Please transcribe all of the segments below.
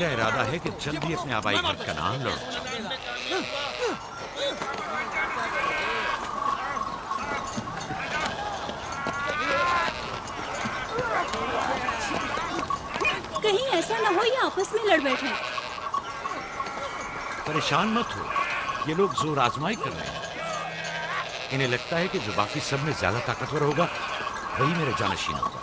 मेरा इरादा है कि जल्दी अपने आबाई घर कनान लौट जाऊं। कहीं ऐसा ना हो ये आपस में लड़ बैठे। परेशान मत हो, ये लोग जोर आजमाई कर रहे हैं। इन्हें लगता है कि जो बाकी सब में ज्यादा ताकतवर होगा वही मेरे जानशीन होगा।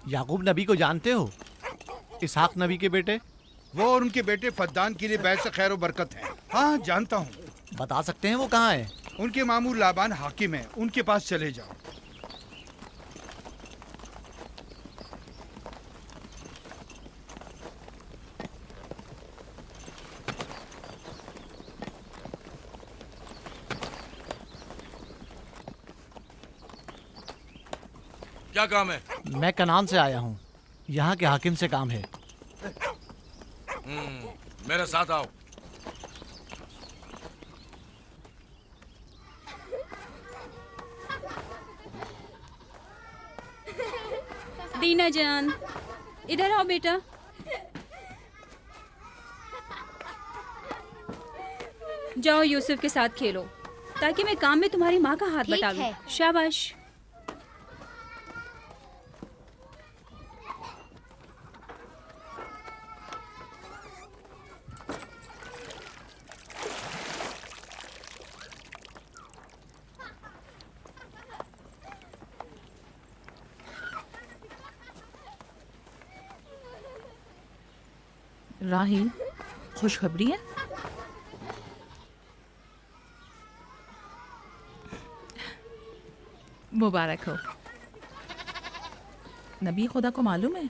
याकूब नबी को जानते हो? इसहाक नबी के बेटे। वो और उनके बेटे फद्दान के लिए बैत से खैर बरकत है। हाँ जानता हूँ। बता सकते हैं वो कहाँ है? उनके मामू लाबान हाकिम है, उनके पास चले जाओ। क्या काम है? मैं कनान से आया हूँ, यहाँ के हाकिम से काम है। मेरे साथ आओ। दीना जान, इधर आओ बेटा। जाओ यूसुफ के साथ खेलो ताकि मैं काम में तुम्हारी माँ का हाथ बटा लूं। शाबाश। राहील, खुशखबरी है? मुबारक हो। नबी खुदा को मालूम है?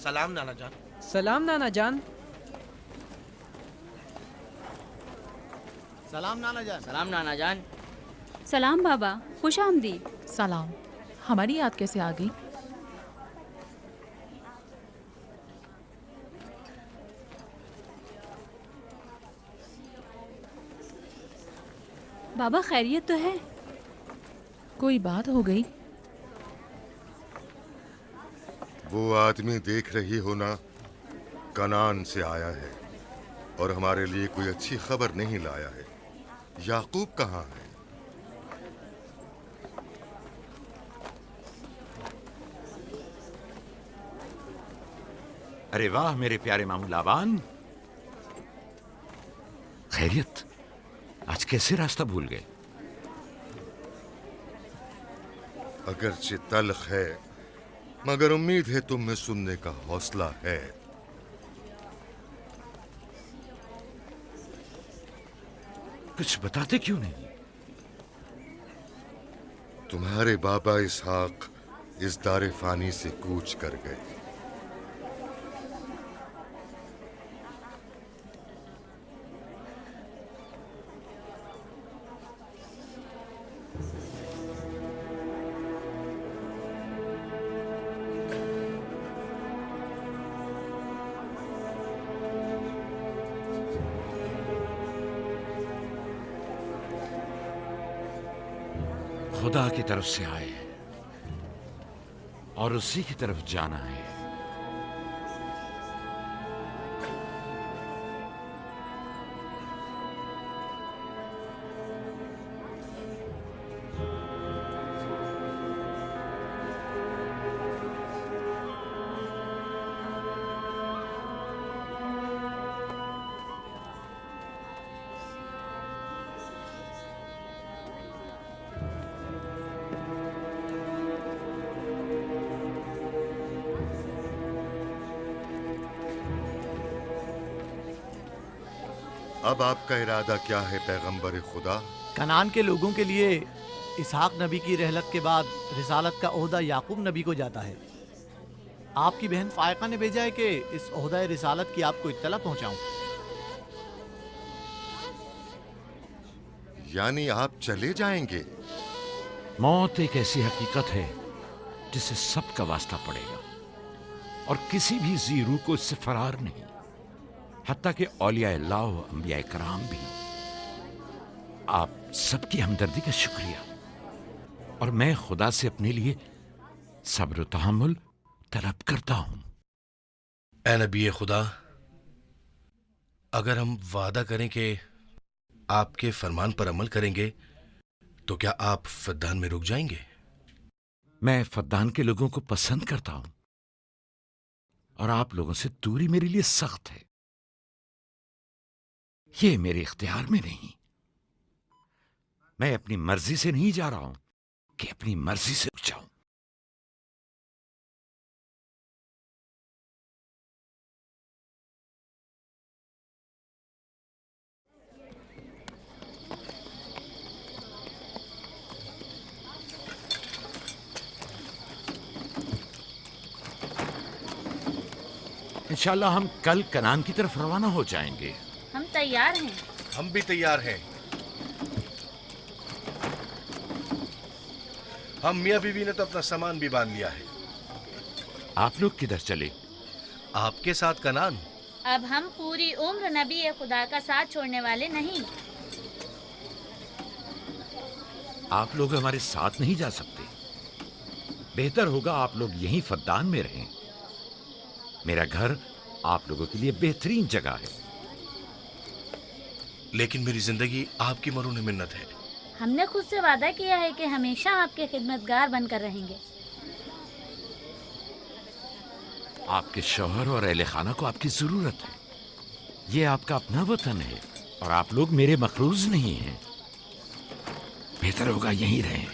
सलाम नाना जान। सलाम नाना जान। सलाम नाना जान। सलाम नाना जान। सलाम बाबा, खुश आमदीद। सलाम। हमारी याद कैसे आ गई? बाबा खैरियत तो है? कोई बात हो गई? वो आदमी देख रही हो ना, कनान से आया है और हमारे लिए कोई अच्छी खबर नहीं लाया है। याकूब कहाँ है? अरे वाह मेरे प्यारे मामू लाबान, खैरियत? आज कैसे रास्ता भूल गए? अगरचे तल्ख है मगर उम्मीद है तुम में सुनने का हौसला है। कुछ बताते क्यों नहीं? तुम्हारे बाबा इसहाक इस दारे फानी से कूच कर गए। खुदा की तरफ से आए हैं। और उसी की तरफ जाना है। अब आपका इरादा क्या है पैगंबर खुदा? कनान के लोगों के लिए इसहाक नबी की रहलत के बाद रिसालत का ओहदा याकूब नबी को जाता है। आपकी बहन फायका ने भेजा है कि इस ओहदा रिसालत की आपको इत्तला पहुंचाऊं। यानी आप चले जाएंगे? मौत एक ऐसी हकीकत है जिससे सबका वास्ता पड़ेगा और किसी भी जी रूह को इससे फरार नहीं, हत्ता कि औलिया अल्लाह व अंबिया कराम भी। आप सबकी हमदर्दी का शुक्रिया, और मैं खुदा से अपने लिए सब्र व तहम्मुल तलब करता हूं। ए नबी खुदा, अगर हम वादा करें कि आपके फरमान पर अमल करेंगे तो क्या आप फद्दान में रुक जाएंगे? मैं फद्दान के लोगों को पसंद करता हूं और आप लोगों से दूरी मेरे लिए सख्त है। ये मेरे इख्तियार में नहीं। मैं अपनी मर्जी से नहीं जा रहा हूं कि अपनी मर्जी से रुक जाऊं। इंशाल्लाह हम कल कनान की तरफ रवाना हो जाएंगे। हम तैयार हैं। हम भी तैयार हैं। हम मियाँ बीवी ने तो अपना सामान भी बांध लिया है। आप लोग किधर चले? आपके साथ कनान। अब हम पूरी उम्र नबी खुदा का साथ छोड़ने वाले नहीं। आप लोग हमारे साथ नहीं जा सकते। बेहतर होगा आप लोग यहीं फद्दान में रहें। मेरा घर आप लोगों के लिए बेहतरीन जगह है। लेकिन मेरी जिंदगी आपकी मरून मिन्नत है। हमने खुद से वादा किया है कि हमेशा आपके खिदमतगार बनकर रहेंगे। आपके शौहर और अहले खाना को आपकी जरूरत है। ये आपका अपना वतन है और आप लोग मेरे मखरूज नहीं हैं। बेहतर होगा यहीं रहें।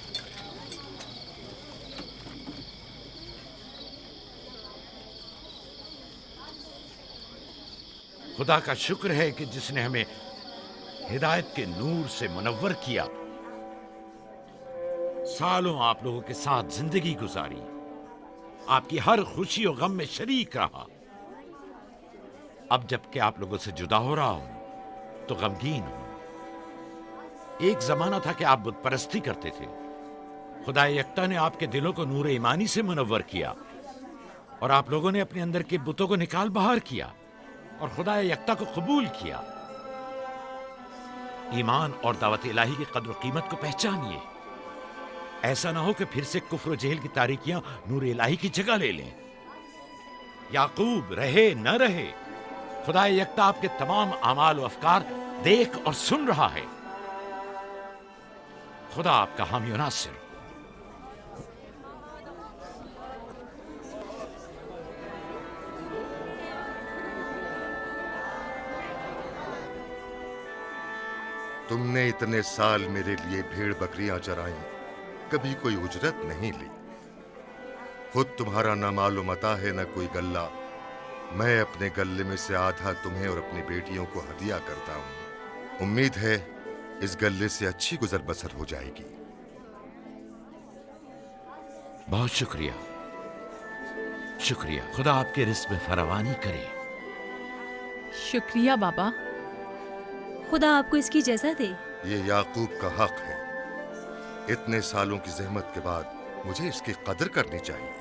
खुदा का शुक्र है कि जिसने हमें हिदायत के नूर से मुनव्वर किया। सालों आप लोगों के साथ जिंदगी गुजारी, आपकी हर खुशी और गम में शरीक रहा। अब जबकि आप लोगों से जुदा हो रहा हूं तो गमगीन हूं। एक जमाना था कि आप बुत परस्ती करते थे। खुदा यकता ने आपके दिलों को नूर ईमानी से मुनव्वर किया और आप लोगों ने अपने अंदर के बुतों को निकाल बाहर किया और खुदा यकता को कबूल किया। ईमान और दावत इलाही की कद्र कीमत को पहचानिए। ऐसा ना हो कि फिर से कुफ्र जेल की तारीकियां नूर इलाही की जगह ले लें। याकूब रहे न रहे, खुदा यकता आपके तमाम अमाल और अफकार देख और सुन रहा है। खुदा आपका हामी और नासिर। तुमने इतने साल मेरे लिए भेड़ बकरियां चराई, कभी कोई उजरत नहीं ली। खुद तुम्हारा ना मालूम मता है न कोई गल्ला। मैं अपने गल्ले में से आधा तुम्हें और अपनी बेटियों को हदिया करता हूं। उम्मीद है इस गल्ले से अच्छी गुजर बसर हो जाएगी। बहुत शुक्रिया, शुक्रिया। खुदा आपके रिस्क में फरावानी करे। शुक्रिया बाबा। खुदा आपको इसकी जज़ा दे। ये याकूब का हक है। इतने सालों की जहमत के बाद मुझे इसकी कदर करनी चाहिए।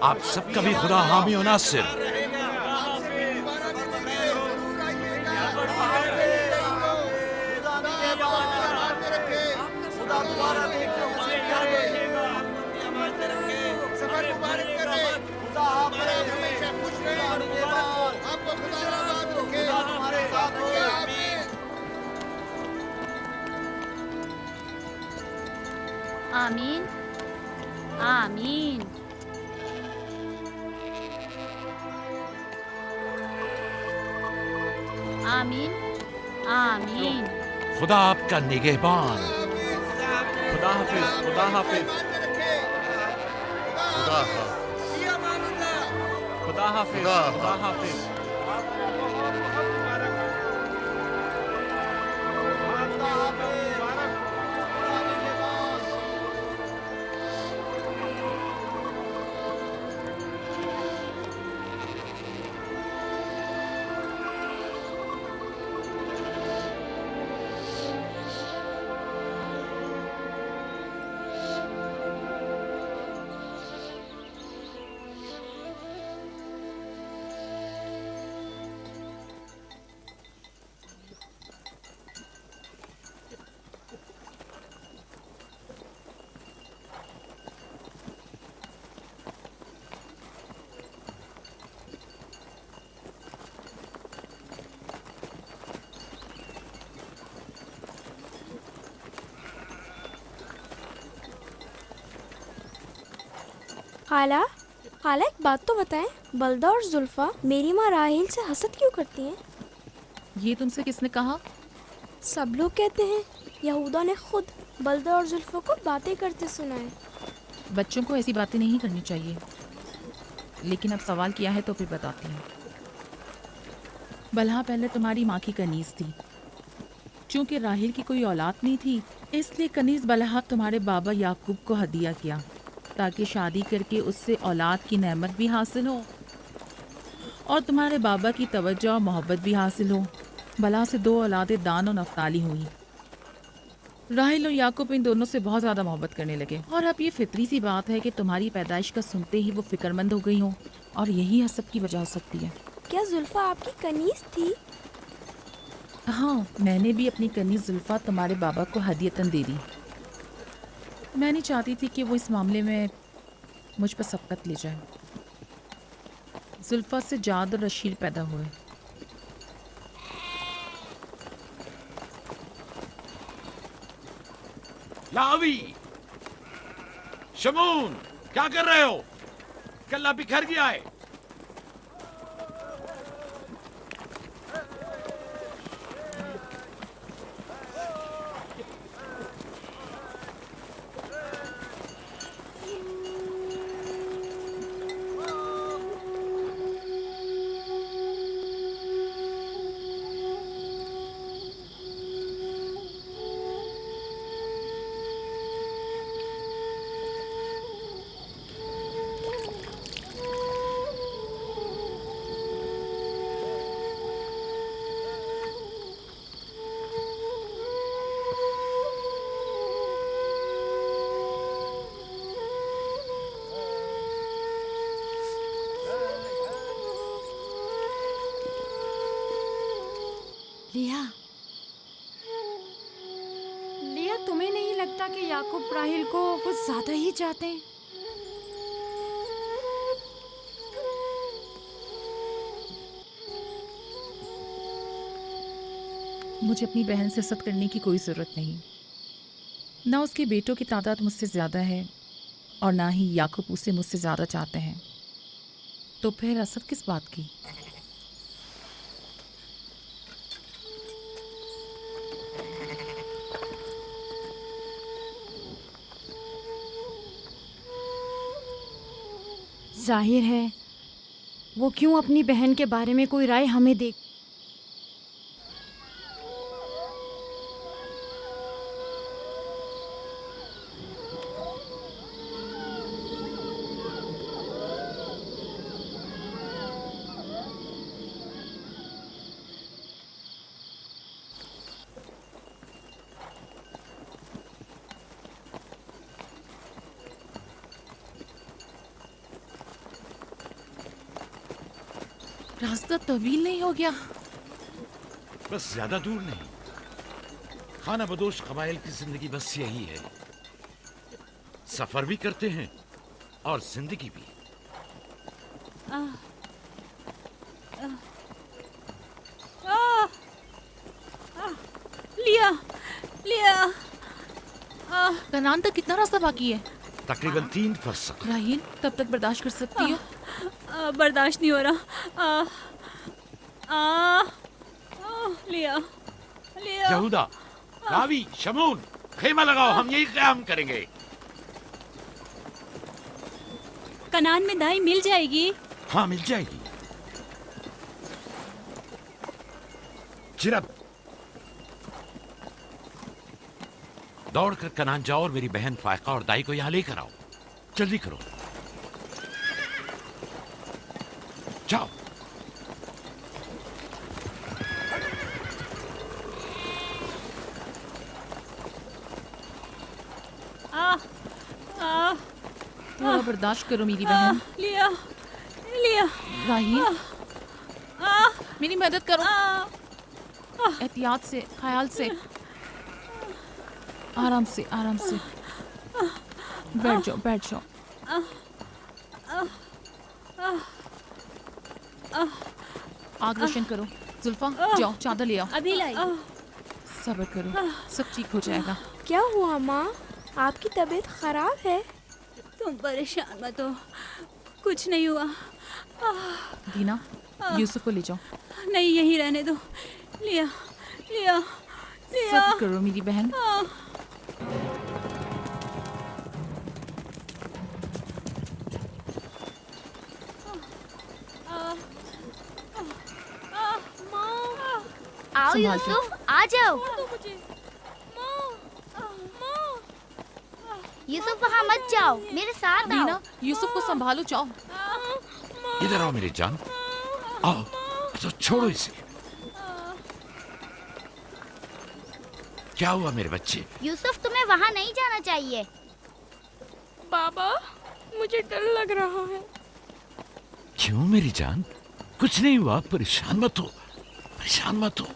आप सबका भी खुदा हामी और नासिर। आमीन आमीन। आमीन आमीन। खुदा आपका निगहबान। खुदा हाफिज, खुदा हाफिज, खुदा हाफिज। खुदा हाफिज, खुदा खुदा हाफिज। खाला, खाला एक बात तो बताएं, बलदा और जुल्फा मेरी माँ राहेल से हसद क्यों करती हैं? ये तुमसे किसने कहा? सब लोग कहते हैं यहूदा ने खुद बलदा और जुल्फा को बातें करते सुना है। बच्चों को ऐसी बातें नहीं करनी चाहिए, लेकिन अब सवाल किया है तो फिर बताती हूँ। बलहा पहले तुम्हारी माँ की कनीज थी। चूंकि राहिल की कोई औलाद नहीं थी, इसलिए कनीज बलहा तुम्हारे बाबा याकूब को हदिया किया, ताकि शादी करके उससे औलाद की नेमत भी हासिल हो और तुम्हारे बाबा की तवज्जो और मोहब्बत भी हासिल हो। बलहा से 2 औलादें दान और नफ्ताली हुई। राहिल और याकूब इन दोनों से बहुत ज़्यादा मोहब्बत करने लगे, और अब ये फितरी सी बात है कि तुम्हारी पैदाइश का सुनते ही वो फिक्रमंद हो गई हो, और यही हसद की वजह हो सकती है। क्या जुल्फा आपकी कनीज थी? हाँ, मैंने भी अपनी कनीज जुल्फा तुम्हारे बाबा को हदियतन दे दी। मैं नहीं चाहती थी कि वो इस मामले में मुझ पर सबकत ले जाए। जुल्फा से जाद और रशील पैदा हुए। लावी, शमून, क्या कर रहे हो? कल्ला बिखर गया है। लिया, लिया, तुम्हें नहीं लगता कि याकूब राहिल को कुछ ज्यादा ही चाहते हैं? मुझे अपनी बहन से हसद करने की कोई ज़रूरत नहीं। ना उसके बेटों की तादाद मुझसे ज़्यादा है और ना ही याकूब उसे मुझसे ज़्यादा चाहते हैं, तो फिर हसद किस बात की? जाहिर है वो क्यों अपनी बहन के बारे में कोई राय हमें दे। रास्ता तवील नहीं हो गया? बस ज्यादा दूर नहीं। खाना बदोश कबाइल की जिंदगी बस यही है, सफर भी करते हैं और जिंदगी भी। लिया, लिया, कनान तक कितना रास्ता बाकी है? तकरीबन 3 फरसख। राहील, तब तक बर्दाश्त कर सकती हो? बर्दाश्त नहीं हो रहा। लिया लिया। यहूदा, रावी, शमून, खेमा लगाओ, हम यही क़याम करेंगे। कनान में दाई मिल जाएगी? हाँ, मिल जाएगी। चिरब, दौड़कर कनान जाओ और मेरी बहन फायका और दाई को यहाँ लेकर आओ। जल्दी करो, जाओ। थोड़ा बर्दाश्त करो मेरी बहन। लिया लिया। राहील, मेरी मदद करो। एहतियात से, ख्याल से, आराम से, आराम से। बैठ जाओ, बैठ जाओ। आग रोशन करो। जुल्फा, जाओ चादर ले आओ। अभी लाई। सब्र करो, सब ठीक हो जाएगा। क्या हुआ माँ? आपकी तबीयत खराब है? तुम परेशान मत हो, कुछ नहीं हुआ। दीना, यूसुफ को ले जाओ। नहीं, यहीं रहने दो। लिया लिया लिया। सब्र करो मेरी बहन। आओ संभाल के। यूसुफ, आ जाओ। यूसुफ वहाँ मत जाओ, मेरे साथ आओ। दीना, यूसुफ को संभालो, जाओ। इधर आओ मेरी जान, आओ। तो छोड़ो इसे। क्या हुआ मेरे बच्चे? यूसुफ, तुम्हें वहाँ नहीं जाना चाहिए। बाबा, मुझे डर लग रहा है। क्यों मेरी जान? कुछ नहीं हुआ, परेशान मत हो, परेशान मत हो।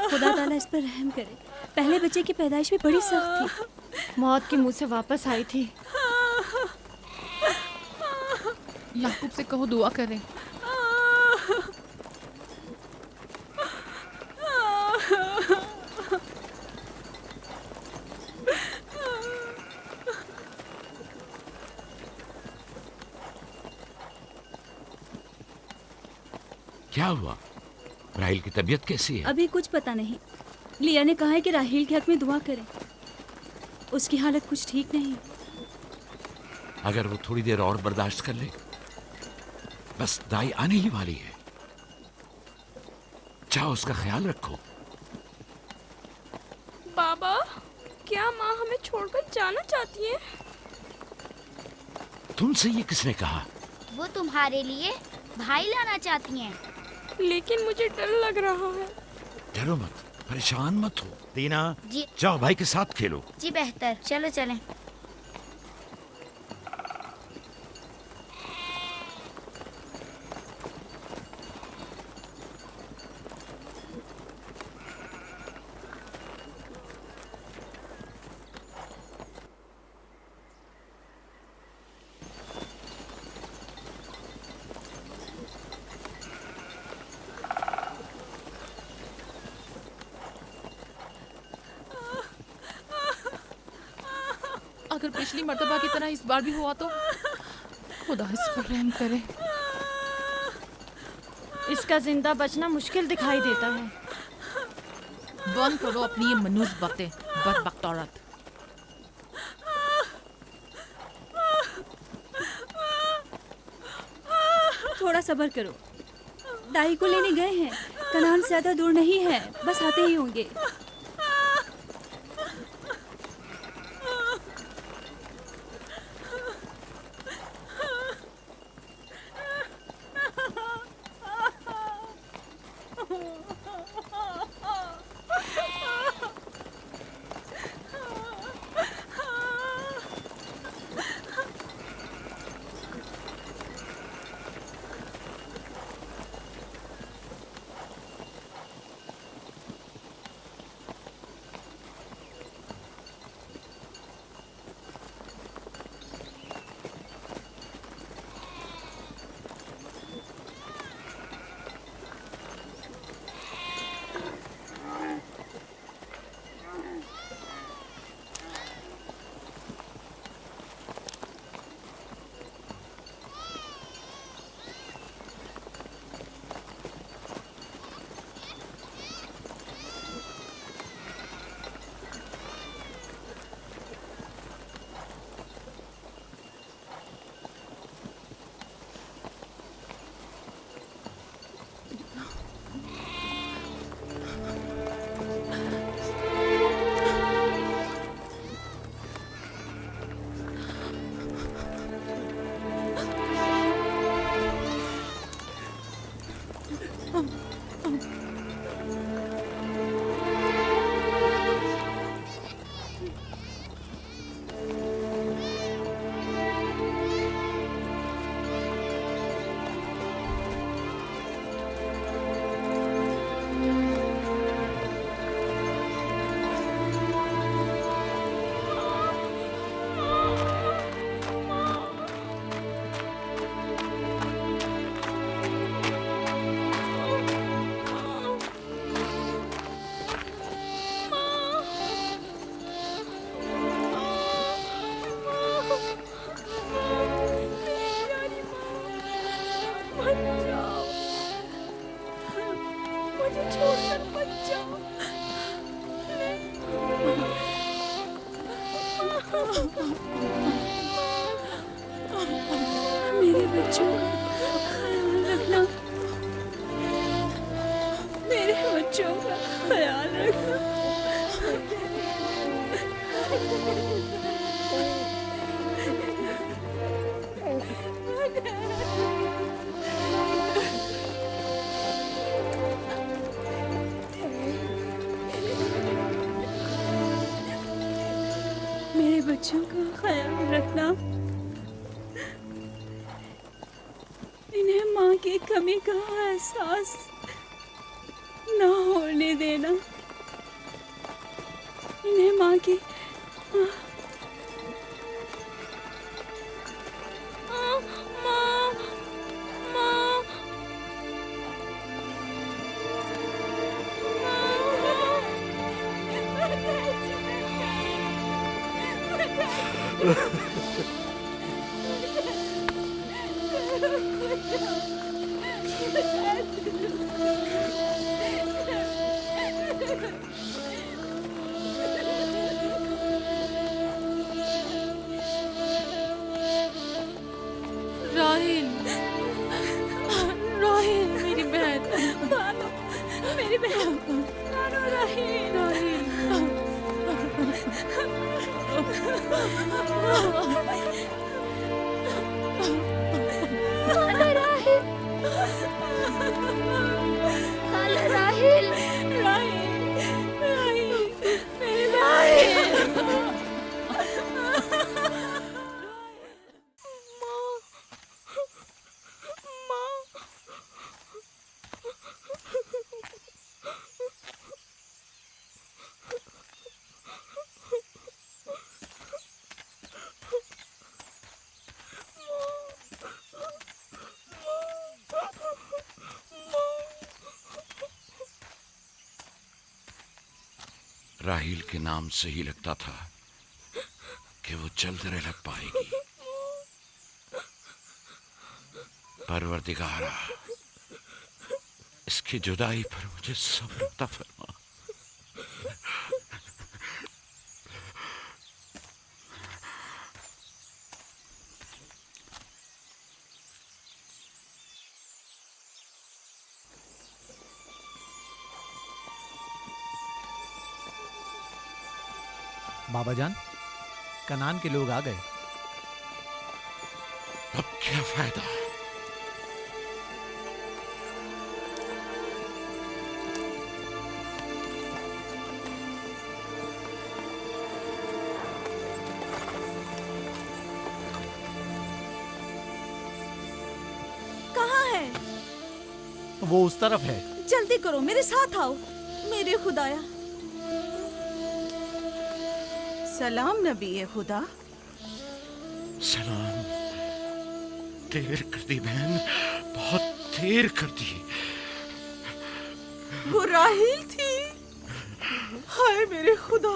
खुदा ताला इस पर रहम करे। पहले बच्चे की पैदाइश भी बड़ी सख्त थी, मौत के मुंह से वापस आई थी। याकूब से कहो दुआ करें। क्या हुआ? राहिल की तबीयत कैसी है? अभी कुछ पता नहीं। लिया ने कहा है कि राहील के हक में दुआ करें। उसकी हालत कुछ ठीक नहीं। अगर वो थोड़ी देर और बर्दाश्त कर ले, बस दाई आने ही वाली है। जाओ, उसका ख्याल रखो। बाबा, क्या माँ हमें छोड़कर जाना चाहती है? तुमसे ये किसने कहा? वो तुम्हारे लिए भाई लाना चाहती हैं। लेकिन मुझे डर लग रहा है। डरो मत, परेशान मत हो। दीना, जी जाओ भाई के साथ खेलो। जी बेहतर, चलो चलें। अगर पिछली मर्तबा की तरह इस बार भी हुआ तो खुदा इस पर रहम करे। इसका जिंदा बचना मुश्किल दिखाई देता है। बंद करो अपनी ये मनूस बातें, बदबख्त औरत। थोड़ा सब्र करो, दाई को लेने गए हैं। कनान से ज्यादा दूर नहीं है, बस आते ही होंगे। बच्चों का ख्याल रखना, इन्हें माँ की कमी का एहसास ना होने देना, इन्हें माँ की राहिल, राहिल मेरी बहन, भानु, मेरी बहन भानु, राहिल, खाला राहिल, खाला राहिल, राहिल, राहिल, मेरी बहन। राहील के नाम से ही लगता था कि वो जल्द रह पाएगी। परवरदिगारा, इसकी जुदाई पर मुझे सब्र अता फरमा। बाबा जान, कनान के लोग आ गए। अब क्या फायदा? कहाँ है? वो उस तरफ है। जल्दी करो, मेरे साथ आओ। मेरे खुदाया। सलाम नबी खुदा। सलाम। देर कर दी बहन, बहुत देर कर दी। वो राहील थी। हाय मेरे खुदा।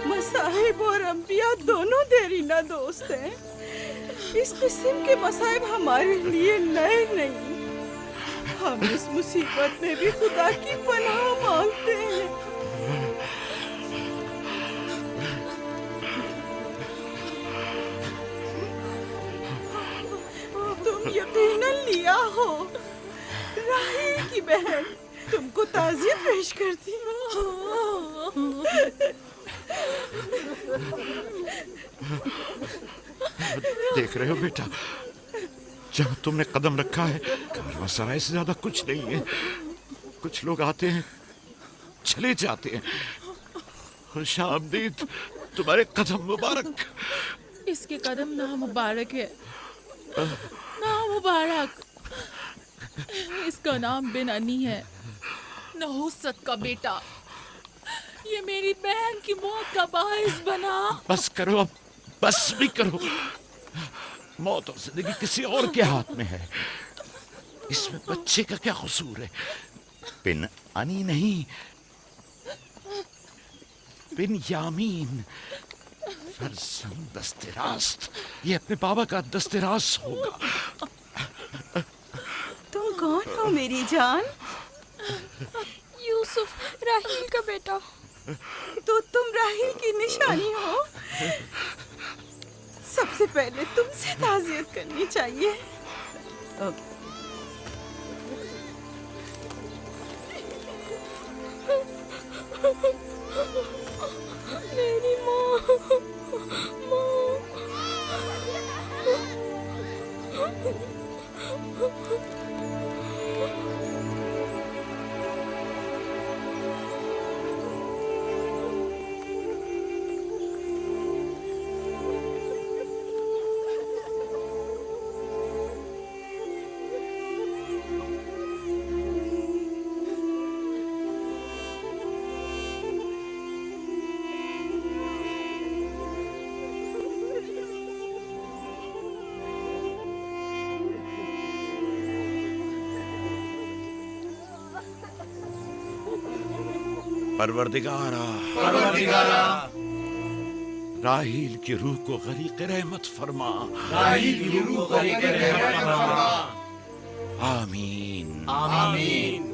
मसाहिब और अंबिया दोनों देरीना दोस्त हैं। इस किस्म के मसाइब हमारे लिए नए नहीं। हम इस मुसीबत में भी खुदा की पनाह मांगते हैं। तुम यकीनन लिया हो। राहील की बहन तुमको ताज़ियत पेश करती हूँ। देख रहे हो बेटा, जहाँ तुमने कदम रखा है कारवांसराय से ज्यादा कुछ नहीं है। कुछ लोग आते हैं, चले जाते हैं। खुशामदीद तुम्हारे कदम मुबारक। इसके कदम ना मुबारक है, ना मुबारक। इसका नाम बिन अनी है, नहुसत का बेटा। ये मेरी बहन की मौत का बाइस बना। बस करो अब, बस भी करो। मौत और जिंदगी किसी और के हाथ में है। इसमें बच्चे का क्या कसूर है? बिन अनी नहीं, बिन यामीन, फरजंद दस्तरास्त। ये अपने बाबा का दस्तरास होगा। तुम कौन हो मेरी जान? यूसुफ, राहील का बेटा। तो तुम राहील की निशानी हो। सबसे पहले तुमसे ताज़ियत करनी चाहिए। ओके। परवरदिगारा राहील की रूह को गरीक रहमत फरमा। आमीन आमीन।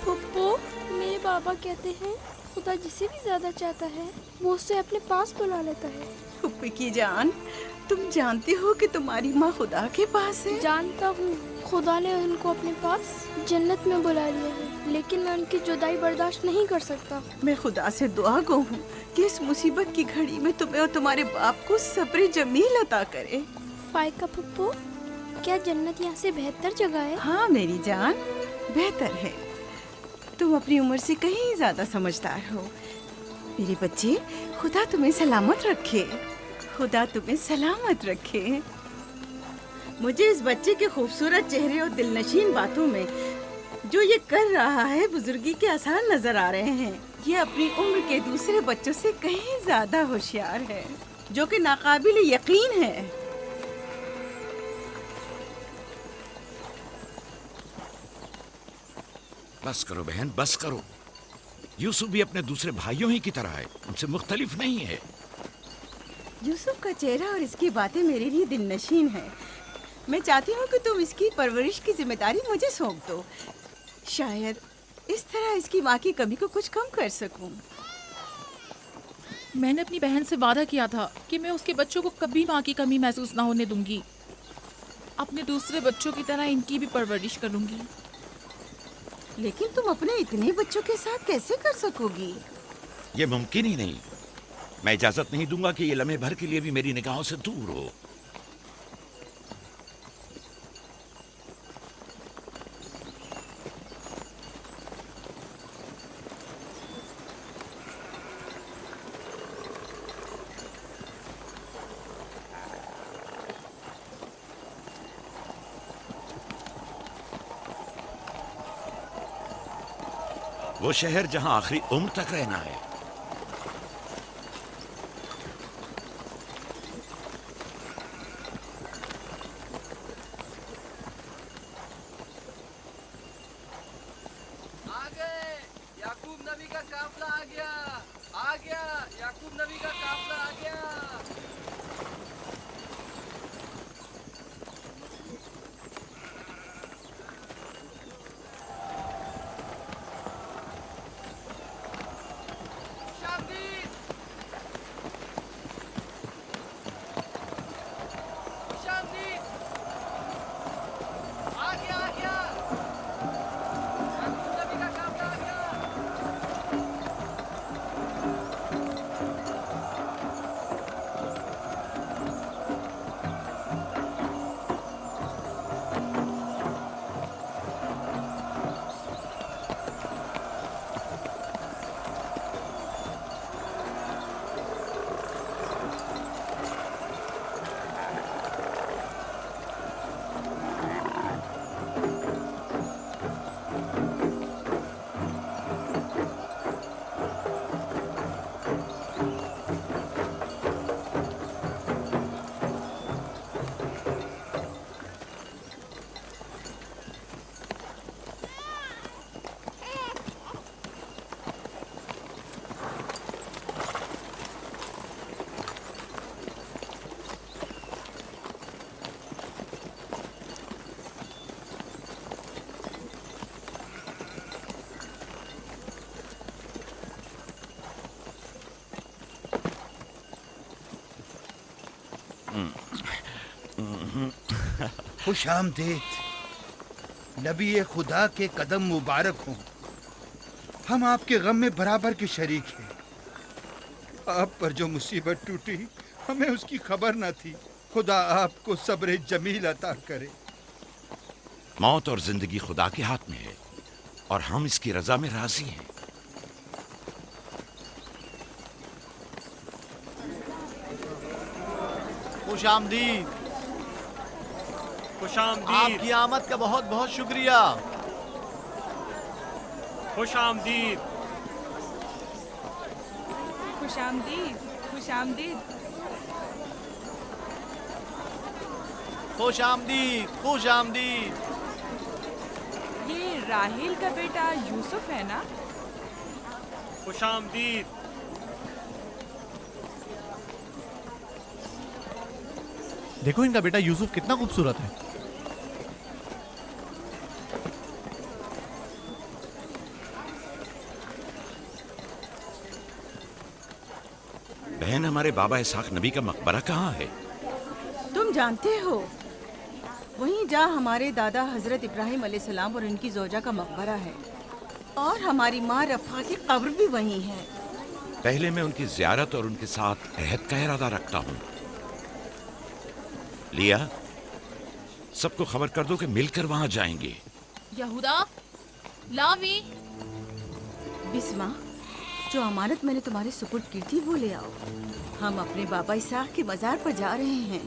पप्पू, मेरे बाबा कहते हैं खुदा जिसे भी ज्यादा चाहता है वो उसे अपने पास बुला लेता है। फुप्पी की जान, तुम जानते हो कि तुम्हारी माँ खुदा के पास है? जानता हूँ, खुदा ने उनको अपने पास जन्नत में बुला लिया है, लेकिन मैं उनकी जुदाई बर्दाश्त नहीं कर सकता। मैं खुदा से दुआ गो हूँ कि इस मुसीबत की घड़ी में तुम्हें और तुम्हारे बाप को सब्र जमील अता करे। फायका पप्पू, क्या जन्नत यहाँ से बेहतर जगह है? हाँ मेरी जान, बेहतर है। तुम अपनी उम्र से कहीं ज्यादा समझदार हो। मेरे बच्चे, खुदा तुम्हें सलामत रखे। खुदा तुम्हें सलामत रखे। मुझे इस बच्चे के खूबसूरत चेहरे और दिलनशीन बातों में जो ये कर रहा है बुजुर्गी के आसार नजर आ रहे हैं। ये अपनी उम्र के दूसरे बच्चों से कहीं ज्यादा होशियार है, जो कि नाकाबिल यकीन है। बस करो बहन, बस करो। यूसुफ भी अपने दूसरे भाइयों ही की तरह है, उनसे मुख्तलिफ नहीं है। यूसुफ का चेहरा और इसकी बातें मेरे लिए दिलनशीन है। मैं चाहती हूँ कि तुम इसकी परवरिश की जिम्मेदारी मुझे सौंप दो। शायद इस तरह इसकी माँ की कमी को कुछ कम कर सकूं। मैंने अपनी बहन से वादा किया था कि मैं उसके बच्चों को कभी माँ की कमी महसूस ना होने दूंगी। अपने दूसरे बच्चों की तरह इनकी भी परवरिश करूंगी। लेकिन तुम अपने इतने बच्चों के साथ कैसे कर सकोगी? ये मुमकिन ही नहीं। मैं इजाजत नहीं दूंगा कि ये लम्हे भर के लिए भी मेरी निगाहों से दूर हो। वो शहर जहां आखिरी उम्र तक रहना है। आ गए, याकूब नबी का काफला आ गया, याकूब नबी का काफला आ गया। खुश आमदीद, नबी खुदा के कदम मुबारक हों। हम आपके गम में बराबर के शरीक हैं। आप पर जो मुसीबत टूटी हमें उसकी खबर न थी। खुदा आपको सब्र जमील अता करे। मौत और जिंदगी खुदा के हाथ में है और हम इसकी रजा में राजी हैं। खुशामदीद। खुशामदीद। आपकी आमद का बहुत बहुत शुक्रिया। खुशामदीद। खुशामदीद, खुशामदीद। खुशामदीद, खुशामदीद। ये राहिल का बेटा यूसुफ है ना? खुशामदीद। देखो इनका बेटा यूसुफ कितना खूबसूरत है। बहन, हमारे बाबा इसहाक नबी का मकबरा कहाँ है? तुम जानते हो, वहीं जा हमारे दादा हजरत इब्राहिम अलैहिस्सलाम और उनकी जोजा का मकबरा है, और हमारी माँ रफ़ा की कब्र भी वहीं है। पहले मैं उनकी ज़ियारत और उनके साथ अहद का इरादा रखता हूँ। लिया, सबको खबर कर दो कि मिलकर वहां जाएंगे। यहूदा, लावी। बिस्मा, जो अमानत मैंने तुम्हारे सुपुर्द की थी वो ले आओ। हम अपने बाबा इसहाक के मजार पर जा रहे हैं।